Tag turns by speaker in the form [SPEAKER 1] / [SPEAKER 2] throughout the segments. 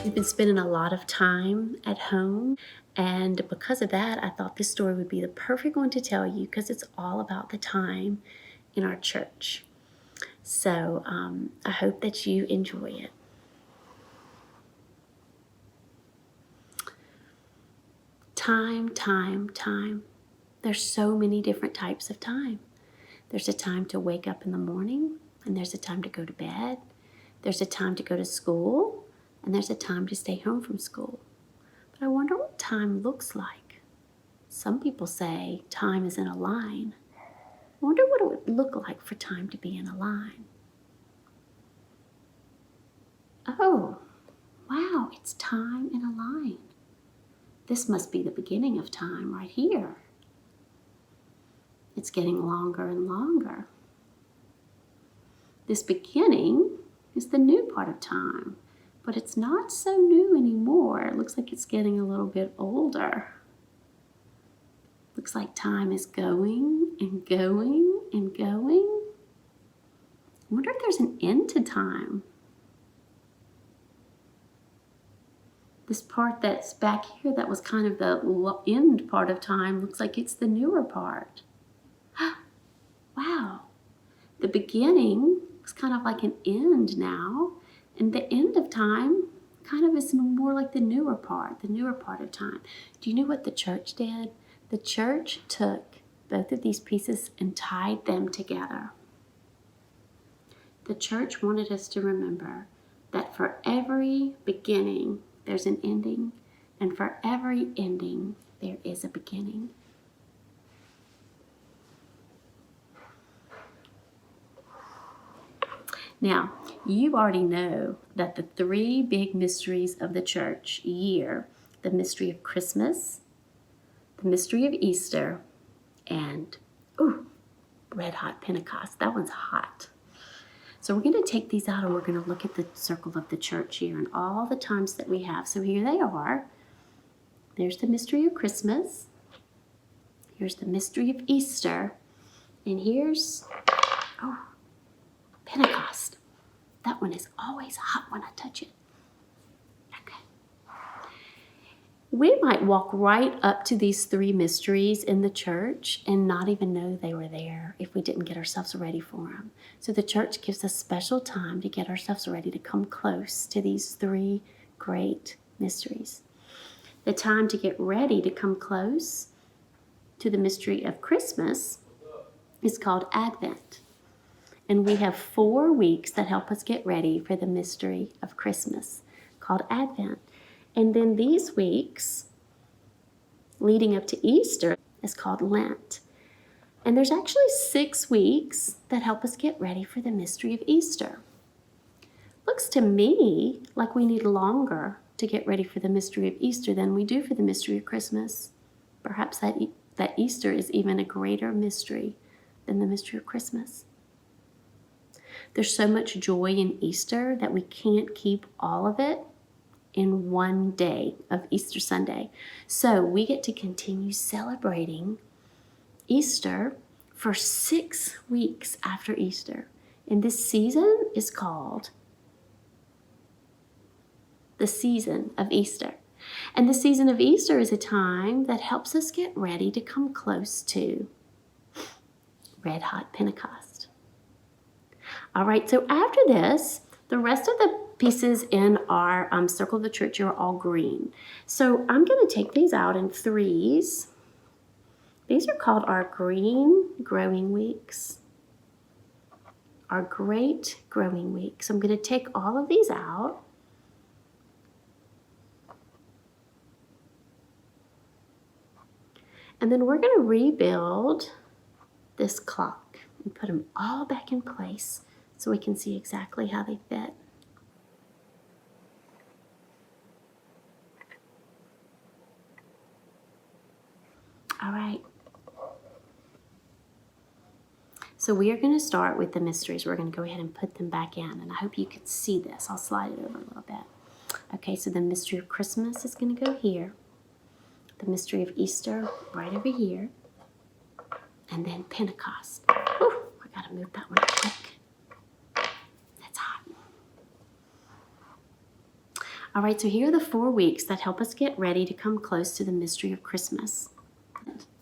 [SPEAKER 1] We've been spending a lot of time at home, and because of that, I thought this story would be the perfect one to tell you because it's all about the time in our church. So I hope that you enjoy it. Time, time, time. There's so many different types of time. There's a time to wake up in the morning, and there's a time to go to bed. There's a time to go to school, and there's a time to stay home from school. But I wonder what time looks like. Some people say time is in a line. I wonder what it would look like for time to be in a line. Oh, wow, it's time in a line. This must be the beginning of time right here. It's getting longer and longer. This beginning is the new part of time, but it's not so new anymore. It looks like it's getting a little bit older. Looks like time is going and going and going. I wonder if there's an end to time. This part that's back here that was kind of the end part of time looks like it's the newer part. Wow. The beginning is kind of like an end now, and the end of time kind of is more like the newer part of time. Do you know what the church did? The church took both of these pieces and tied them together. The church wanted us to remember that for every beginning, there's an ending, and for every ending, there is a beginning. Now, you already know that the three big mysteries of the church year, the mystery of Christmas, the mystery of Easter, and, red hot Pentecost. That one's hot. So we're going to take these out and we're going to look at the circle of the church year and all the times that we have. So here they are. There's the mystery of Christmas. Here's the mystery of Easter. And here's, Pentecost. That one is always hot when I touch it. Okay. We might walk right up to these three mysteries in the church and not even know they were there if we didn't get ourselves ready for them. So the church gives us special time to get ourselves ready to come close to these three great mysteries. The time to get ready to come close to the mystery of Christmas is called Advent. And we have 4 weeks that help us get ready for the mystery of Christmas called Advent. And then these weeks leading up to Easter is called Lent. And there's actually 6 weeks that help us get ready for the mystery of Easter. Looks to me like we need longer to get ready for the mystery of Easter than we do for the mystery of Christmas. Perhaps that Easter is even a greater mystery than the mystery of Christmas. There's so much joy in Easter that we can't keep all of it in one day of Easter Sunday. So we get to continue celebrating Easter for 6 weeks after Easter. And this season is called the season of Easter. And the season of Easter is a time that helps us get ready to come close to red hot Pentecost. All right, so after this, the rest of the pieces in our circle of the church are all green. So I'm going to take these out in threes. These are called our green growing weeks, our great growing weeks. So I'm going to take all of these out. And then we're going to rebuild this clock and put them all back in place so we can see exactly how they fit. All right. So we are going to start with the mysteries. We're going to go ahead and put them back in. And I hope you could see this. I'll slide it over a little bit. Okay, so the mystery of Christmas is going to go here. The mystery of Easter right over here. And then Pentecost. Whew, I got to move that one quick. That's hot. All right, so here are the 4 weeks that help us get ready to come close to the mystery of Christmas.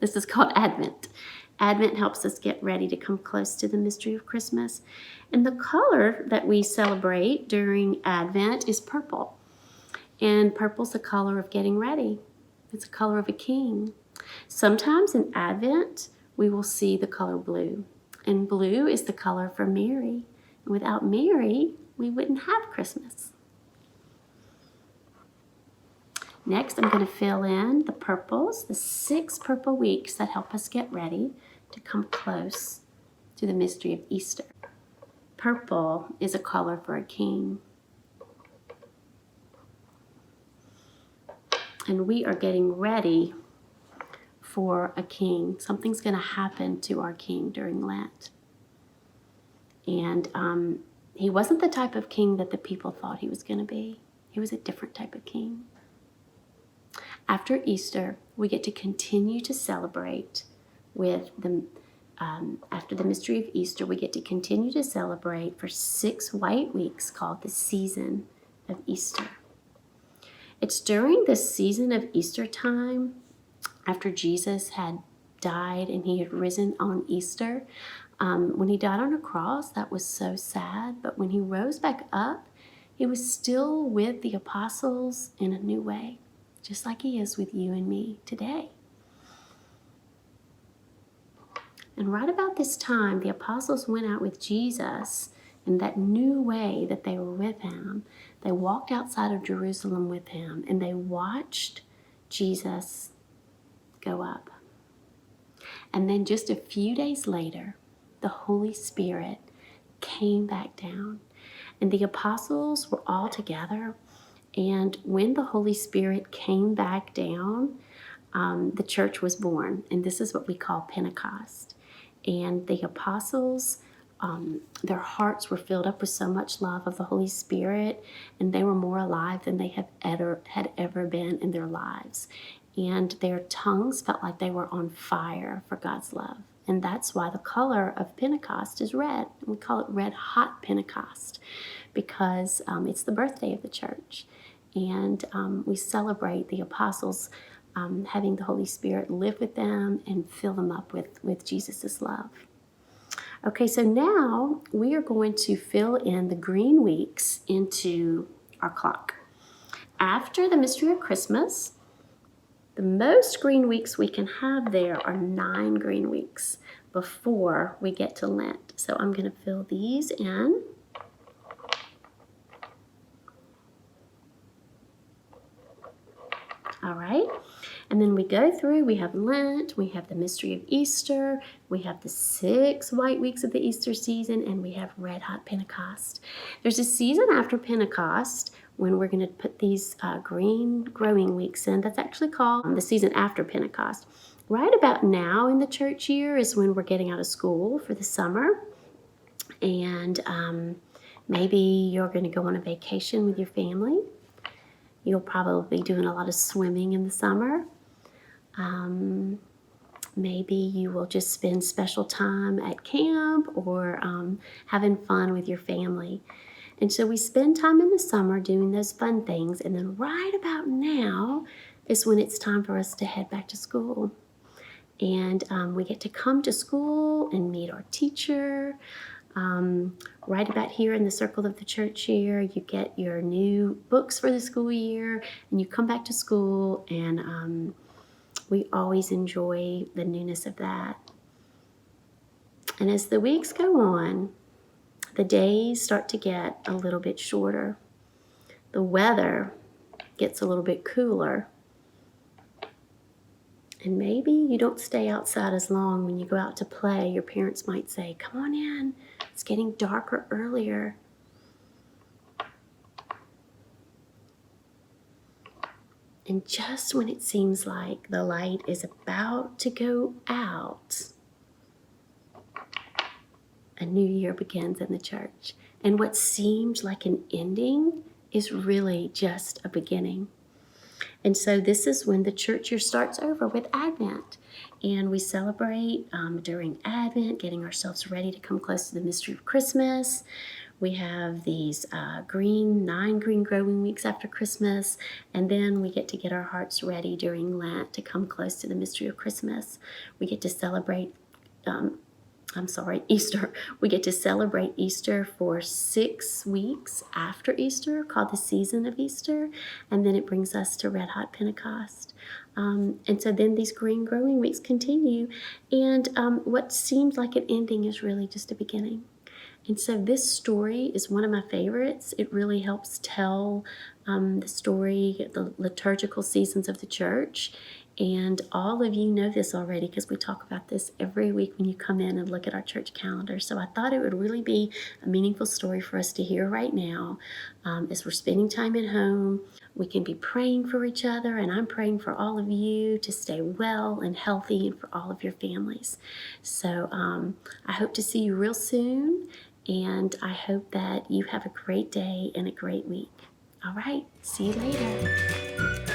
[SPEAKER 1] This is called Advent. Advent helps us get ready to come close to the mystery of Christmas. And the color that we celebrate during Advent is purple. And purple's the color of getting ready. It's a color of a king. Sometimes in Advent, we will see the color blue. And blue is the color for Mary. And without Mary, we wouldn't have Christmas. Next, I'm going to fill in the purples, the 6 purple weeks that help us get ready to come close to the mystery of Easter. Purple is a color for a king. And we are getting ready for a king. Something's going to happen to our king during Lent. And he wasn't the type of king that the people thought he was going to be. He was a different type of king. After Easter, we get to continue to celebrate with the, after the mystery of Easter, we get to continue to celebrate for 6 white weeks called the season of Easter. It's during this season of Easter time, after Jesus had died and he had risen on Easter. When he died on a cross, that was so sad. But when he rose back up, he was still with the apostles in a new way, just like he is with you and me today. And right about this time, the apostles went out with Jesus in that new way that they were with him. They walked outside of Jerusalem with him, and they watched Jesus go up. And then just a few days later, the Holy Spirit came back down. And the apostles were all together. And when the Holy Spirit came back down, the church was born. And this is what we call Pentecost. And the apostles, their hearts were filled up with so much love of the Holy Spirit, and they were more alive than they had ever been in their lives. And their tongues felt like they were on fire for God's love. And that's why the color of Pentecost is red. We call it red hot Pentecost because it's the birthday of the church. And we celebrate the apostles having the Holy Spirit live with them and fill them up with Jesus' love. Okay, so now we are going to fill in the green weeks into our clock. After the mystery of Christmas, the most green weeks we can have there are 9 green weeks before we get to Lent. So I'm going to fill these in. All right. And then we go through, we have Lent, we have the mystery of Easter, we have the 6 white weeks of the Easter season, and we have red hot Pentecost. There's a season after Pentecost when we're going to put these green growing weeks in. That's actually called the season after Pentecost. Right about now in the church year is when we're getting out of school for the summer. And maybe you're going to go on a vacation with your family. You'll probably be doing a lot of swimming in the summer. Maybe you will just spend special time at camp or having fun with your family. And so we spend time in the summer doing those fun things. And then right about now is when it's time for us to head back to school. And we get to come to school and meet our teacher. Right about here in the circle of the church year, you get your new books for the school year, and you come back to school, and we always enjoy the newness of that. And as the weeks go on, the days start to get a little bit shorter. The weather gets a little bit cooler. And maybe you don't stay outside as long when you go out to play. Your parents might say, "Come on in, it's getting darker earlier." And just when it seems like the light is about to go out, a new year begins in the church. And what seemed like an ending is really just a beginning. And so this is when the church year starts over with Advent. And we celebrate during Advent, getting ourselves ready to come close to the mystery of Christmas. We have these 9 green growing weeks after Christmas, and then we get our hearts ready during Lent to come close to the mystery of Christmas. We get to celebrate Easter. We get to celebrate Easter for 6 weeks after Easter, called the season of Easter, and then it brings us to Red Hot Pentecost. And so then these green growing weeks continue, and what seems like an ending is really just a beginning. And so this story is one of my favorites. It really helps tell the story, the liturgical seasons of the church. And all of you know this already because we talk about this every week when you come in and look at our church calendar. So I thought it would really be a meaningful story for us to hear right now as we're spending time at home. We can be praying for each other, and I'm praying for all of you to stay well and healthy and for all of your families. So I hope to see you real soon, and I hope that you have a great day and a great week. All right, see you later.